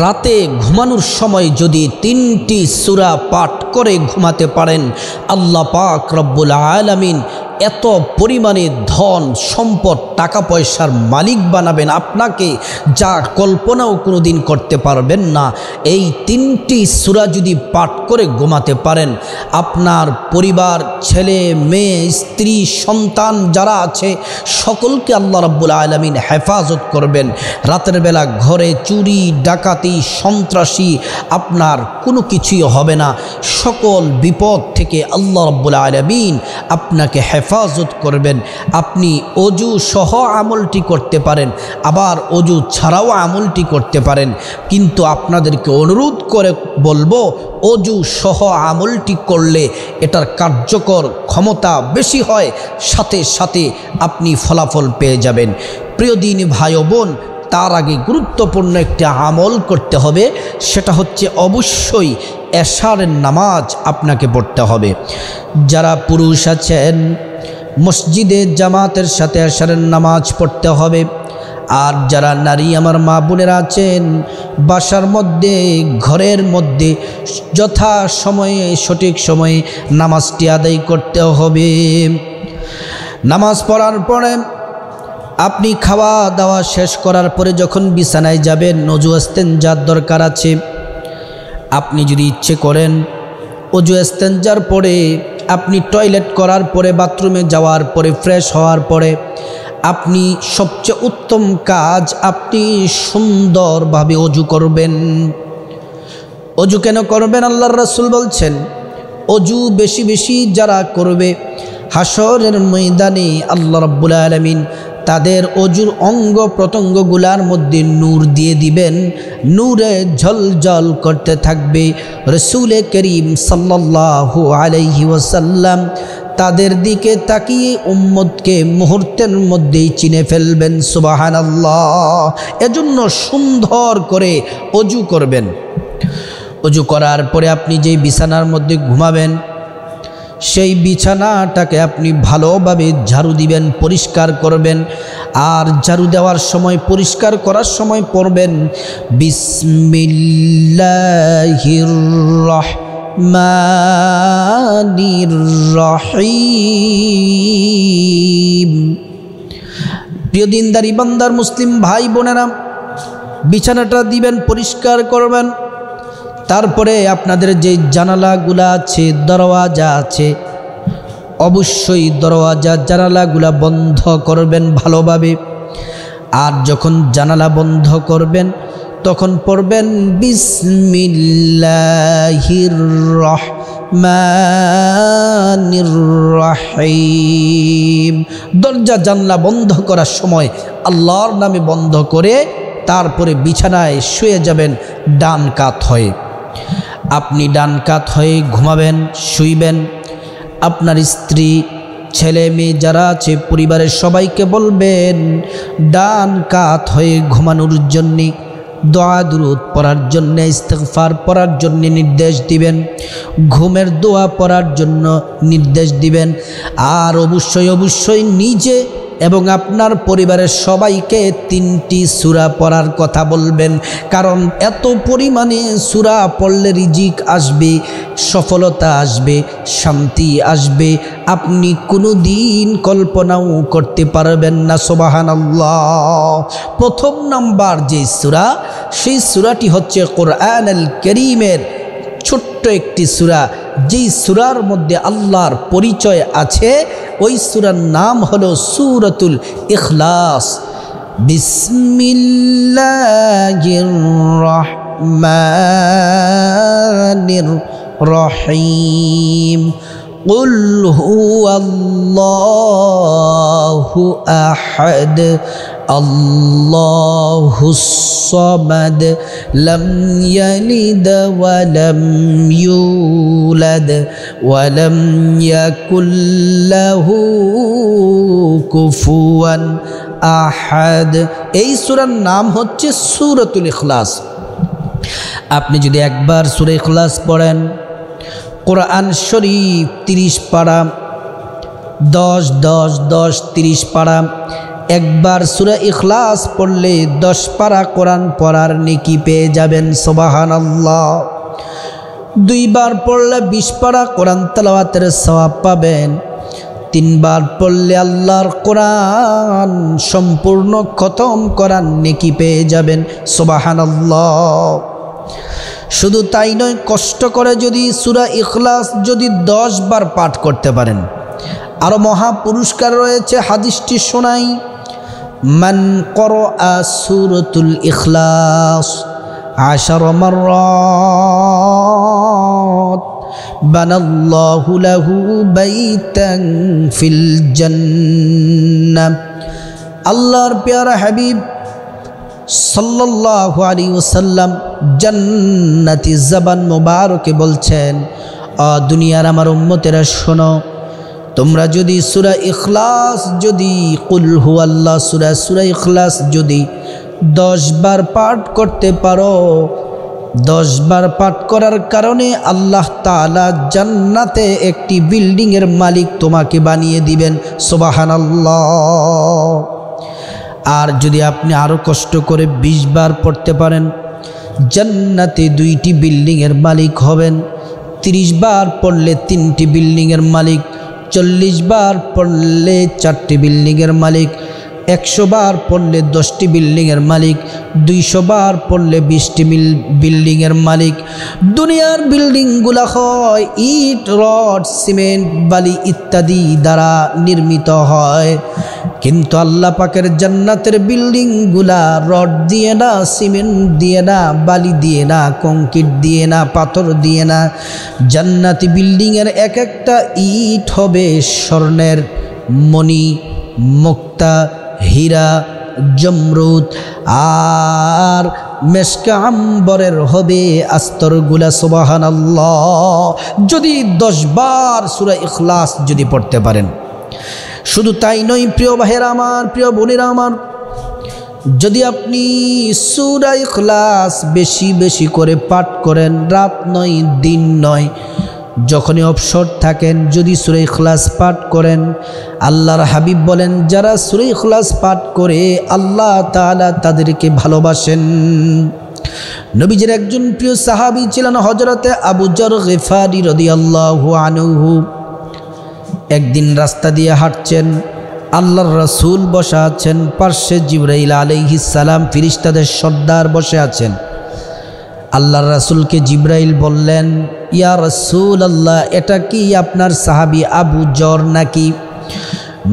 রাতে ঘুমানোর সময় যদি 3টি সূরা পাঠ করে ঘুমাতে পারেন, আল্লাহ পাক রব্বুল আলামিন এত পরিমাণে ধন সম্পদ টাকা পয়সার মালিক বানাবেন আপনাকে, যা কল্পনাও কোনোদিন করতে পারবেন না। এই 3টি সূরা যদি পাঠ করে ঘুমাতে পারেন, আপনার পরিবার, ছেলে মেয়ে, স্ত্রী, সন্তান যারা আছে সকলকে আল্লাহ রাব্বুল আলামিন হেফাজত করবেন। রাতের বেলা ঘরে চুরি ডাকাতি সন্ত্রাসী আপনার কোনো কিছুই হবে না। সকল বিপদ থেকে আল্লাহ রাব্বুল আলামিন আপনাকে হেফাজত করবেন। আপনি অজু সহ আমলটি করতে পারেন, আবার অজু ছাড়াও আমলটি করতে পারেন, কিন্তু আপনাদেরকে অনুরোধ করে বলবো অজু সহ আমলটি করলে এটার কার্যকর ক্ষমতা বেশি হয়, সাথে সাথে আপনি ফলাফল পেয়ে যাবেন। প্রিয় দিনী ভাই ও বোন, তার আগে গুরুত্বপূর্ণ একটি আমল করতে হবে, সেটা হচ্ছে অবশ্যই এশারের নামাজ আপনাকে পড়তে হবে। যারা পুরুষ আছেন মসজিদে জামাতের সাথে এশারের নামাজ পড়তে হবে, আর যারা নারী আমার মা বোনেরা আছেন বাসার মধ্যে ঘরের মধ্যে যথা সময়ে সঠিক সময়ে নামাজটি আদায় করতে হবে। নামাজ পড়ার পরে আপনি খাওয়া দাওয়া শেষ করার পরে যখন বিছানায় যাবেন, ওযু ইস্তেনজার দরকার আছে। আপনি যদি ইচ্ছে করেন ওযু ইস্তেনজার পরে আপনি টয়লেট করার পরে বাথরুমে যাওয়ার পরে ফ্রেশ হওয়ার পরে আপনি সবচেয়ে উত্তম কাজ আপনি সুন্দরভাবে ওযু করবেন। ওযু কেন করবেন? আল্লাহর রাসূল বলছেন ওযু বেশি বেশি যারা করবে হাসরের ময়দানে আল্লাহ রাব্বুল আলামিন তাদের অজুর অঙ্গ প্রত্যঙ্গগুলার মধ্যে নূর দিয়ে দিবেন, নূরে ঝলঝল করতে থাকবে। রাসূল করিম সাল্লাল্লাহু আলাইহি ওয়াসাল্লাম তাদের দিকে তাকিয়ে উম্মতকে মুহূর্তের মধ্যেই চিনে ফেলবেন। সুবহানাল্লাহ। এজন্য সুন্দর করে অজু করবেন। অজু করার পরে আপনি যেই বিছানার মধ্যে ঘুমাবেন সেই বিছানাটাকে আপনি ভালোভাবে ঝাড়ু দিবেন, পরিষ্কার করবেন। আর ঝাড়ু দেওয়ার সময়, পরিষ্কার করার সময় পড়বেন বিসমিল্লাহির রহমানির রহিম। প্রিয় দিনদারি বান্দার মুসলিম ভাই বোনেরা, বিছানাটা দিবেন, পরিষ্কার করবেন। তারপরে আপনাদের যে জানালাগুলা আছে, দরওয়াজা আছে, অবশ্যই দরওয়াজা জানালাগুলা বন্ধ করবেন ভালোভাবে। আর যখন জানালা বন্ধ করবেন তখন পড়বেন বিসমিল্লাহির রহমানির রহিম। দরজা জানলা বন্ধ করার সময় আল্লাহর নামে বন্ধ করে তারপরে বিছানায় শুয়ে যাবেন ডান কাত হয়ে। আপনি ডান কাত হয়ে ঘুমাবেন, শুইবেন। আপনার স্ত্রী, ছেলে মেয়ে যারা আছে পরিবারের সবাইকে বলবেন ডান কাত হয়ে ঘুমানোর জন্যে, দোয়া দুরূদ পড়ার জন্যে, ইস্তিগফার পড়ার জন্যে নির্দেশ দিবেন, ঘুমের দোয়া পড়ার জন্য নির্দেশ দিবেন। আর অবশ্যই অবশ্যই নিজে এবং আপনার পরিবারের সবাইকে 3টি সূরা পড়ার কথা বলবেন, কারণ এত পরিমাণে সূরা পড়লে রিজিক আসবে, সফলতা আসবে, শান্তি আসবে, আপনি কোনো দিন কল্পনাও করতে পারবেন না। সুবহানাল্লাহ। প্রথম নাম্বার যে সূরা, সেই সূরাটি হচ্ছে কোরআনুল কারীমের ছোট্ট একটি সূরা, যেই সূরার মধ্যে আল্লাহর পরিচয় আছে। ওই সূরার নাম হলো সূরাতুল ইখলাস। বিসমিল্লাহির রহমানির রহিম। কুল হুয়াল্লাহু আহাদ আল্লাহুস সামাদ লাম ইয়ালিদ ওয়া লাম ইউলাদ ওয়া লাম ইয়াকুল লাহু কুফুয়ান আহাদ। এই সূরার নাম হচ্ছে সূরাতুল ইখলাস। আপনি যদি একবার সূরা ইখলাস পড়েন, কোরআন শরীফ 30 পারা, 10 10 10 30 পারা, একবার সূরা ইখলাস পড়লে 10 পারা কোরআন পড়ার নেকি পেয়ে যাবেন, সুবহানাল্লাহ। 2 বার পড়লে 20 পারা কোরআন তেলাওয়াতের সওয়াব পাবেন। 3 বার পড়লে আল্লাহর কোরআন সম্পূর্ণ খতম করার নেকি পেয়ে যাবেন, সুবহানাল্লাহ। শুধু তাই নয়, কষ্ট করে যদি সূরা ইখলাস যদি 10 বার পাঠ করতে পারেন, আরো মহা পুরস্কার রয়েছে। হাদিসটি শোনাই, মান ক্বরাআ সূরাতুল ইখলাস 10 মাররাত বানাল্লাহু লাহু বাইতান ফিল জান্নাহ। আল্লাহর প্যারা হাবিব সাল্লাল্লাহু আলাইহি ওয়াসাল্লাম জান্নাতি জবান মুবারকে বলছেন, দুনিয়ার আমার উম্মতেরা শোনো, তোমরা যদি সূরা ইখলাস যদি কুল হুয়াল্লাহ সূরা ইখলাস যদি 10 বার পাঠ করতে পারো, 10 বার পাঠ করার কারণে আল্লাহ তাআলা জান্নাতে একটি বিল্ডিংয়ের মালিক তোমাকে বানিয়ে দিবেন, সুবহানাল্লাহ। আর যদি আপনি আরো কষ্ট করে 20 বার পড়তে পারেন, জান্নাতে 2টি বিল্ডিংয়ের মালিক হবেন। 30 বার পড়লে 3টি বিল্ডিংয়ের মালিক, 40 বার পড়লে 4টি বিল্ডিংয়ের মালিক, 100 বার পড়লে 10টি বিল্ডিংয়ের মালিক, 200 বার পড়লে 20টি বিল্ডিংয়ের মালিক। দুনিয়ার বিল্ডিংগুলা হয় ইট, রড, সিমেন্ট, বালি ইত্যাদি দ্বারা নির্মিত হয়, কিন্তু আল্লাহ পাকের জান্নাতের বিল্ডিংগুলা রড দিয়ে না, সিমেন্ট দিয়ে না, বালি দিয়ে না, কংক্রিট দিয়ে না, পাথর দিয়ে না। জান্নাতি বিল্ডিংয়ের এক একটা ইট হবে স্বর্ণের, মণি, মুক্তা, হীরা, জমরুদ আর মেশকা আম্বরের হবে আস্তরগুলা, সুবহানাল্লাহ। যদি 10 বার সূরা ইখলাস যদি পড়তে পারেন। শুধু তাই নয় প্রিয় ভাইয়েরা আমার, প্রিয় বোনেরা আমার, যদি আপনি সূরা ইখলাস বেশি বেশি করে পাঠ করেন, রাত নয় দিন নয়, যখনই অবসর থাকেন যদি সূরা ইখলাস পাঠ করেন, আল্লাহর হাবিব বলেন যারা সূরা ইখলাস পাঠ করে আল্লাহ তাআলা তাদেরকে ভালোবাসেন। নবীজির একজন প্রিয় সাহাবী ছিলেন হযরতে আবু যর গিফারি রাদিয়াল্লাহু আনহু। একদিন রাস্তা দিয়ে হাঁটছেন, আল্লাহর রাসূল বসে আছেন, পার্শ্বে জিবরাইল আলাইহিস সালাম ফেরেশতাদের সর্দার বসে আছেন। আল্লাহর রাসূলকে জিবরাইল বললেন, ইয়া রাসূলুল্লাহ, এটা কি আপনার সাহাবী আবু যর নাকি?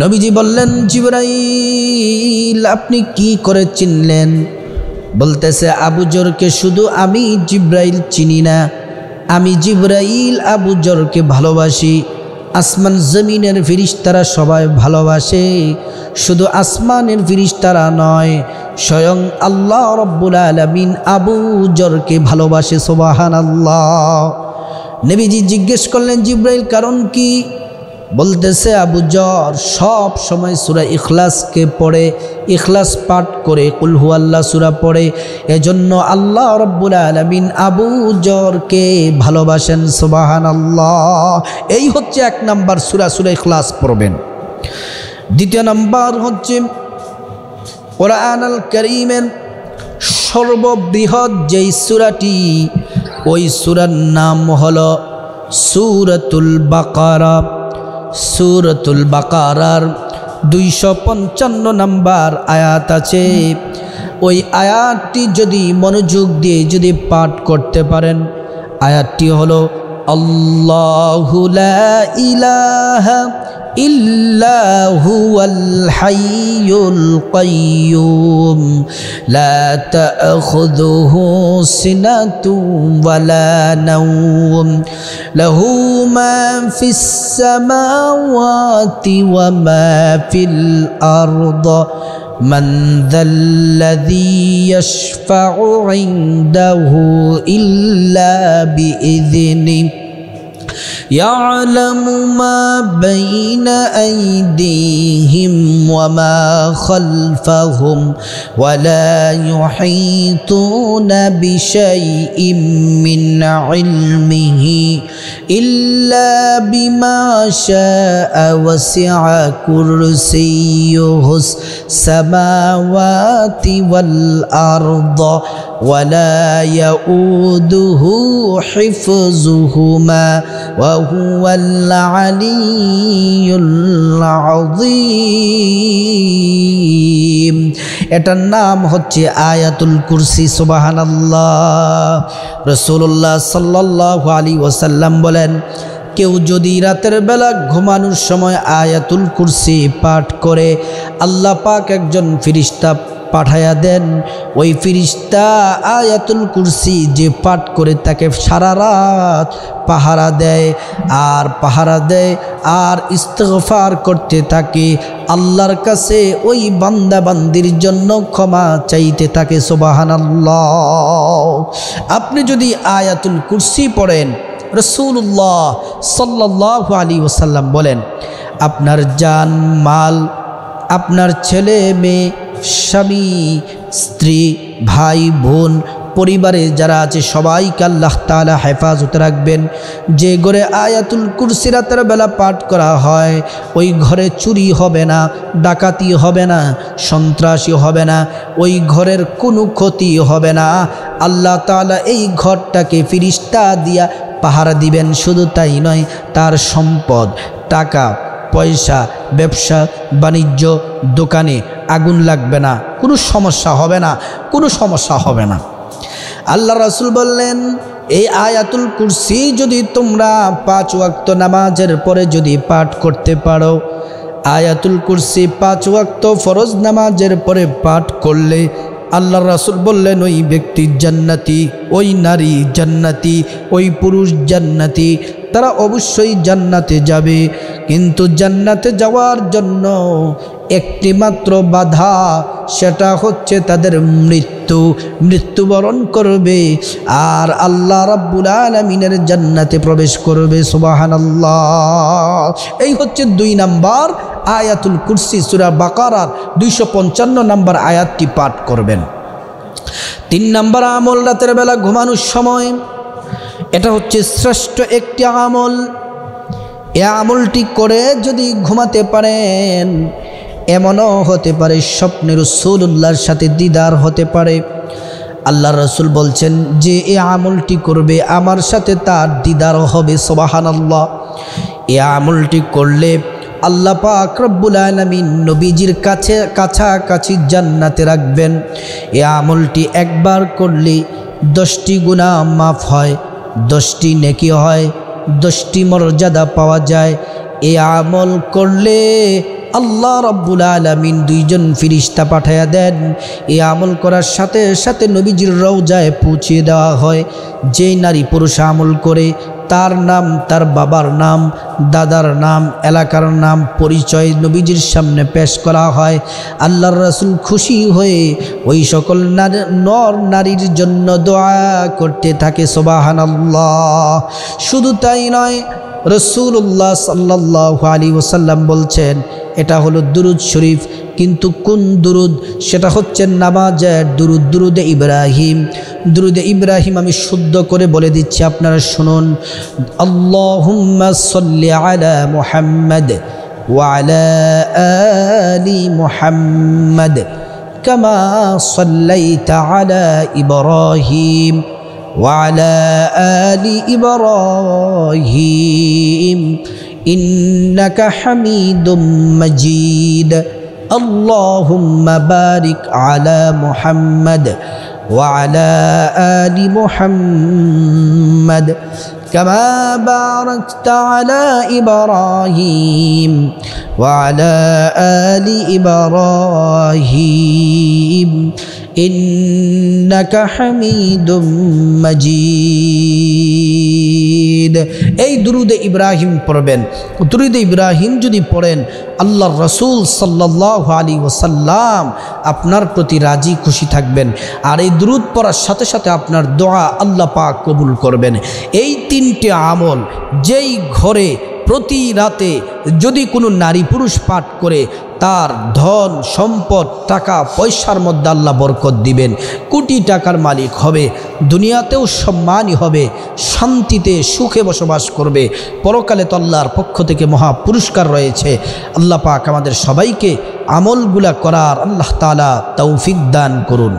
নবীজি বললেন, জিবরাইল আপনি কি করে চিনলেন? বলতেছে, আবু যরকে শুধু আমি জিবরাইল চিনি না, আমি জিবরাইল আবু যরকে ভালোবাসি। আসমান জমিনের ফেরেশতারা সবাই ভালোবাসে, শুধু আসমানের ফেরেশতারা নয়, স্বয়ং আল্লাহ রব্বুল আলামিন আবু যরকে ভালোবাসে, সুবহানাল্লাহ। নবীজি জিজ্ঞেস করলেন, জিবরাইল কারণ কি? বলতেছে, আবু যর সব সময় সূরা ইখলাসকে পড়ে, ইখলাস পাঠ করে, কুল হুয়াল্লাহ সূরা পড়ে, এজন্য আল্লাহ রব্বুল আলামিন আবু যরকে ভালোবাসেন, সুবহানাল্লাহ। এই হচ্ছে 1 নাম্বার সূরা ইখলাস পড়বেন। 2 নাম্বার হচ্ছে কোরআনুল কারীমের সর্ববৃহৎ যেই সূরাটি, ওই সূরার নাম হলো সূরাতুল বাকারা। সূরাতুল বাকারার 255 নম্বর আয়াত আছে। ওই আয়াতটি যদি মনোযোগ দিয়ে যদি পাঠ করতে পারেন, আয়াতটি হলো আল্লাহু লা ইলাহা ইল্লা হুয়াল হাইয়ুল কাইয়্যুম লা তা'খুযুহু সিনাতুন ওয়ালা নাওম লাহু মা ফিস সামাওয়াতি ওয়া মা ফিল আরদ من ذا الذي يشفع عنده إلا بإذنه يعلم ما بين أيديهم وما خلفهم ولا يحيطون بشيء من علمه إلا بما شاء وسع كرسيه السماوات والأرض ولا يؤوده حفظهما وهو العلي العظيم এটার নাম হচ্ছে আয়াতুল কুরসি সুবহানাল্লাহ রাসূলুল্লাহ সাল্লাল্লাহু আলাইহি ওয়াসাল্লাম বলেন কেউ যদি রাতের বেলা ঘুমানোর সময় আয়াতুল কুরসি পাঠ করে আল্লাহ পাক একজন ফেরেশতা পাঠায়া দেন ওই ফেরেশতা আয়াতুল কুরসি যে পাঠ করে তাকে সারা রাত পাহারা দেয় আর ইস্তিগফার করতে থাকে আল্লাহর কাছে ওই বান্দা বান্দির জন্য ক্ষমা চাইতে থাকে সুবহানাল্লাহ আপনি যদি আয়াতুল কুরসি পড়েন রাসূলুল্লাহ সাল্লাল্লাহু আলাইহি ওয়াসাল্লাম বলেন আপনার জান মাল আপনার ছেলে মেয়ে স্বামী স্ত্রী ভাই বোন পরিবারে যারা আছে সবাইকে আল্লাহ তাআলা হেফাজতে রাখবেন যে ঘরে আয়াতুল কুরসি রাতের বেলা পাঠ করা হয় ওই ঘরে চুরি হবে না ডাকাতি হবে না সন্ত্রাসী হবে না ওই ঘরের কোনো ক্ষতি হবে না আল্লাহ তাআলা এই ঘরটাকে ফেরেশতা দিয়া পাহারা দিবেন শুধু তাই নয় তার সম্পদ টাকা পয়সা ব্যবসা বাণিজ্য দোকানে আগুন লাগবে না কোনো সমস্যা হবে না আল্লাহ রাসূল বললেন এই আয়াতুল কুরসি যদি তোমরা 5 ওয়াক্ত নামাজের পরে যদি পাঠ করতে পারো আয়াতুল কুরসি 5 ওয়াক্ত ফরজ নামাজের পরে পাঠ করলে আল্লাহ রাসূল বললেন ওই ব্যক্তি জান্নাতি ওই নারী জান্নাতি ওই পুরুষ জান্নাতি তারা অবশ্যই জান্নাতে যাবে কিন্তু জান্নাতে যাওয়ার জন্য একটি মাত্র বাধা সেটা হচ্ছে তাদের মৃত্যুবরণ করবে আর আল্লাহ রাব্বুল আলামিনের জান্নাতে প্রবেশ করবে সুবহানাল্লাহ এই হচ্ছে 2 নাম্বার আয়াতুল কুরসি সূরা বাকারার 255 নম্বর আয়াতটি পাঠ করবেন 3 নাম্বার আমল রাতের বেলা ঘুমানোর সময় এটা হচ্ছে শ্রেষ্ঠ একটি আমল এই আমলটি করে যদি ঘুমাতে পারেন এমনও হতে পারে স্বপ্নে রাসূলুল্লাহর সাথে দিদার হতে পারে আল্লাহর রাসূল বলছেন যে এই আমলটি করবে আমার সাথে তার দিদার হবে সুবহানাল্লাহ এই আমলটি করলে আল্লাহ পাক রব্বুল আলামিন নবীজির কাছাকাছি জান্নাতে রাখবেন এই আমলটি একবার করলে 10টি গুনাহ মাফ হয় 10টি নেকি হয় 10টি মর্যাদা পাওয়া যায় এই আমল করলে আল্লাহ রাব্বুল আলামিন 2 জন ফেরেশতা পাঠায়া দেন এই আমল করার সাথে সাথে নবীজির রওজায় পৌঁছে দেওয়া হয় যেই নারী পুরুষ আমল করে তার নাম তার বাবার নাম দাদার নাম এলাকার নাম পরিচয় নবীজির সামনে পেশ করা হয় আল্লাহর রাসূল খুশি হয়ে ওই সকল নর নারীর জন্য দোয়া করতে থাকে সুবহানাল্লাহ শুধু তাই নয় রাসূলুল্লাহ সাল্লাল্লাহু আলাইহি ওয়াসাল্লাম বলছেন এটা হলো দুরুদ শরীফ কিন্তু কোন দুরুদ সেটা হচ্ছে নামাজের দুরুদ দুরুদে ইব্রাহিম আমি শুদ্ধ করে বলে দিচ্ছি আপনারা শুনুন আল্লাহুম্মা সাল্লি আলা মুহাম্মাদ ওয়া আলা আলি মুহাম্মাদ কামা সাল্লাইতা আলা ইব্রাহিম ওয়া আলা আলি ইব্রাহিম إنك حميد مجيد اللهم بارك على محمد وعلى آل محمد كما باركت على إبراهيم وعلى آل إبراهيم ইন্নাকা হামিদুম মাজিদ। এই দুরুদে ইব্রাহিম পড়বেন। দুরুদে ইব্রাহিম যদি পড়েন, আল্লাহর রাসূল সাল্লাল্লাহু আলাইহি ওয়াসাল্লাম আপনার প্রতি রাজি খুশি থাকবেন। আর এই দুরুদ পড়ার সাথে সাথে আপনার দোয়া আল্লাহ পাক কবুল করবেন। এই তিনটি আমল যেই ঘরে প্রতি রাতে যদি কোনো নারী পুরুষ পাঠ করে, তার ধন সম্পদ টাকা পয়সার মধ্যে আল্লাহ বরকত দিবেন, কোটি টাকার মালিক হবে, দুনিয়াতেও সম্মানী হবে, শান্তিতে সুখে বসবাস করবে, পরকালে তো আল্লাহর পক্ষ থেকে মহা পুরস্কার রয়েছে। আল্লাহ পাক আমাদের সবাইকে আমলগুলা করার আল্লাহ তাআলা তৌফিক দান করুন।